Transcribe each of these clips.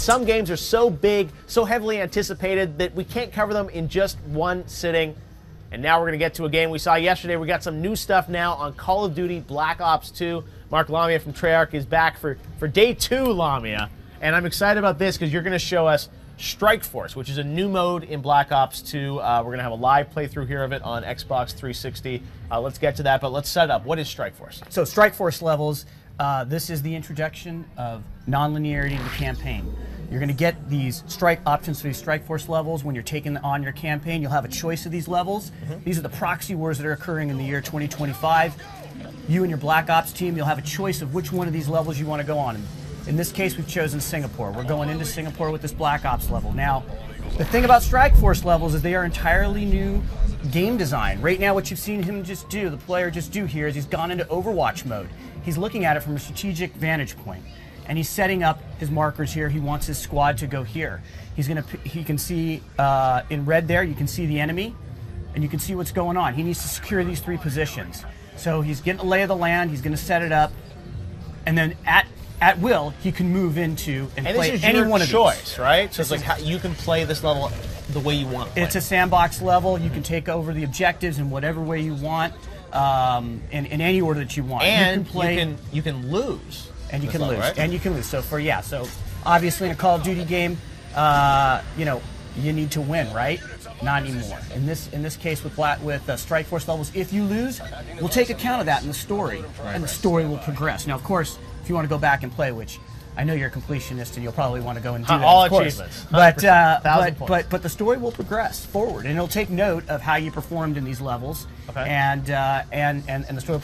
some games are so big, so heavily anticipated that we can't cover them in just one sitting. And now we're going to get to a game we saw yesterday. We got some new stuff now on Call of Duty Black Ops 2. Mark Lamia from Treyarch is back for day 2, Lamia. And I'm excited about this because you're going to show us Strike Force, which is a new mode in Black Ops 2. We're going to have a live playthrough here of it on Xbox 360. Let's get to that, but let's set it up. What is Strike Force? So Strike Force levels, this is the introduction of non-linearity in the campaign. You're going to get these strike options for these Strike Force levels when you're taking on your campaign. You'll have a choice of these levels. These are the proxy wars that are occurring in the year 2025. You and your Black Ops team, you'll have a choice of which one of these levels you want to go on. In this case, we've chosen Singapore. We're going into Singapore with this Black Ops level. Now, the thing about Strike Force levels is they are entirely new game design. Right now, what you've seen him just do, the player just do here, is he's gone into OverWatch mode. He's looking at it from a strategic vantage point. And he's setting up his markers here. He wants his squad to go here. He can see in red there, you can see the enemy, and you can see what's going on. He needs to secure these 3 positions. So he's getting a lay of the land, he's going to set it up, and then at will, he can move into and play any one of these. Choice, right? So it's like how you can play this level the way you want to play. It's a sandbox level. You can take over the objectives in whatever way you want, in any order that you want. And you can lose. And you can lose. Right? And you can lose. So so obviously in a Call of Duty game, you know, you need to win, right? Not anymore. In this case with Strike Force levels, if you lose, we'll take account of that in the story, and the story will progress. Now, of course, if you want to go back and play, which I know you're a completionist and you'll probably want to go and do that, all of course. achievements. But the story will progress forward, and it'll take note of how you performed in these levels, and the story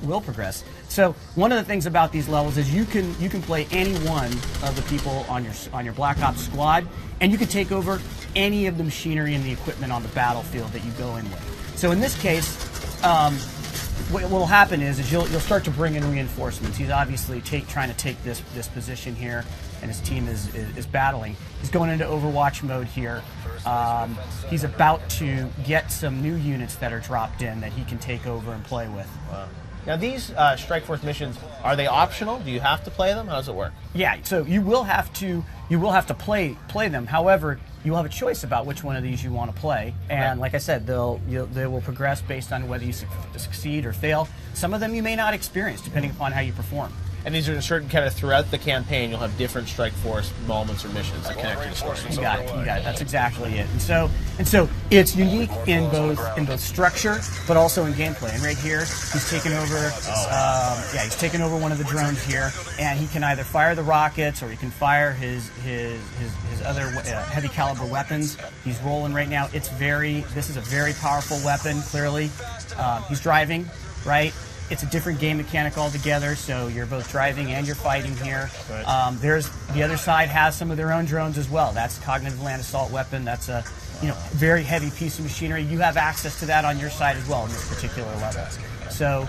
will progress. So one of the things about these levels is you can play any one of the people on your Black Ops squad, and you can take over any of the machinery and the equipment on the battlefield that you go in with. So in this case, what will happen is you'll start to bring in reinforcements. He's obviously trying to take this position here, and his team is battling. He's going into Overwatch mode here. He's about to get some new units that are dropped in that he can take over and play with. Wow. Now these Strike Force missions, are they optional? Do you have to play them? How does it work? Yeah, so you will have to play them. However, you'll have a choice about which one of these you want to play, and like I said, they will progress based on whether you succeed or fail. Some of them you may not experience, depending upon how you perform. And these are certain kind of throughout the campaign, you'll have different Strike Force moments or missions that connect to the story. You got it. That's exactly it. And so it's unique in both structure, but also in gameplay. And right here, he's taken over. He's taken over one of the drones here, and he can either fire the rockets or he can fire his other heavy caliber weapons. He's rolling right now. This is a very powerful weapon. Clearly, he's driving, right? It's a different game mechanic altogether, so you're both driving and you're fighting here. Right. The other side has some of their own drones as well. That's cognitive land assault weapon. That's a very heavy piece of machinery. You have access to that on your side as well in this particular level. So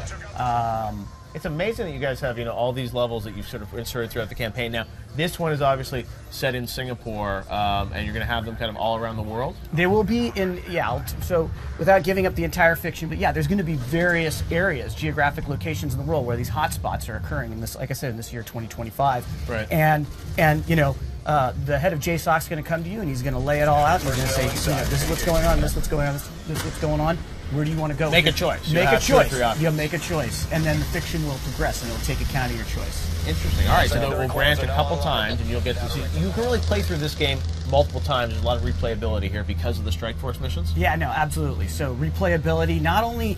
it's amazing that you guys have all these levels that you've sort of inserted throughout the campaign. Now this one is obviously set in Singapore, and you're going to have them kind of all around the world. They will be so without giving up the entire fiction, but there's going to be various areas, geographic locations in the world where these hotspots are occurring in this, like I said, in this year 2025. Right. And the head of JSOC is going to come to you and he's going to lay it all out and he's going to say, this is what's going on, this is what's going on, this is what's going on. Where do you want to go? Make a choice. Make a choice. You'll make a choice, and then the fiction will progress, and it'll take account of your choice. Interesting. All right, so we'll grant a couple times, and you'll get to see. You can really play through this game multiple times. There's a lot of replayability here because of the Strike Force missions. Yeah, no, absolutely. So replayability, not only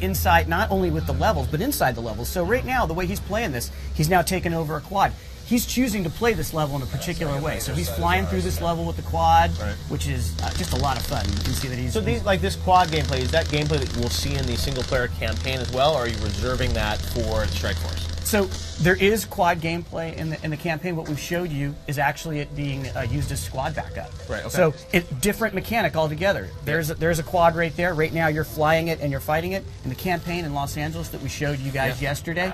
with the levels, but inside the levels. So right now, the way he's playing this, he's now taken over a quad. He's choosing to play this level in a particular way. So he's flying through this level with the quad, which is just a lot of fun. You can see that he's... So this quad gameplay, is that gameplay that we'll see in the single-player campaign as well, or are you reserving that for Strike Force? So there is quad gameplay in the campaign. What we've showed you is actually it being used as squad backup. Right. Okay. So it's different mechanic altogether. There's a quad right there. Right now you're flying it and you're fighting it. In the campaign in Los Angeles that we showed you guys yesterday,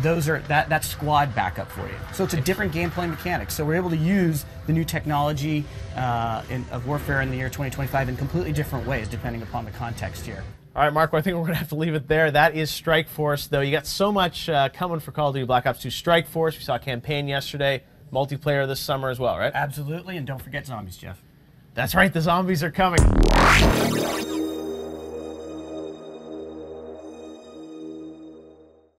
that's squad backup for you. So it's a different gameplay mechanic. So we're able to use the new technology of warfare in the year 2025 in completely different ways depending upon the context here. All right, Marco, I think we're going to have to leave it there. That is Strike Force, though. You got so much coming for Call of Duty Black Ops 2 Strike Force. We saw a campaign yesterday. multiplayer this summer as well, right? Absolutely, and don't forget zombies, Jeff. That's right, the zombies are coming.